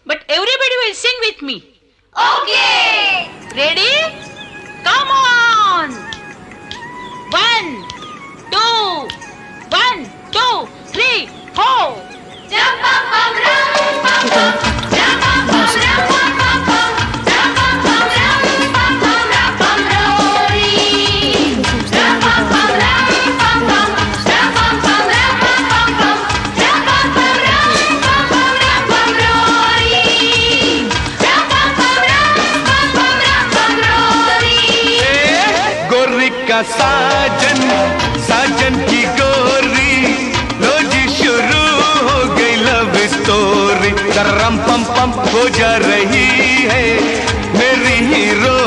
but everybody will sing with me. Okay. Ready? Come on. 1, 2, 1, 2, 3, 4. Jump up, rum, pum, pum. Jump up, rum, pum, pum, pum. Jump up, rum, pum, pum, Rory. Jump up, rum, pum, pum. Jump up, rum, pum, pum. Jump up, rum, pum, Rory. Jump up, rum, pum, Rory. गोरी का साजन साजन की गोरी लो जी शुरू हो गई love story करम पम पम हो जा रही है मेरी हीरो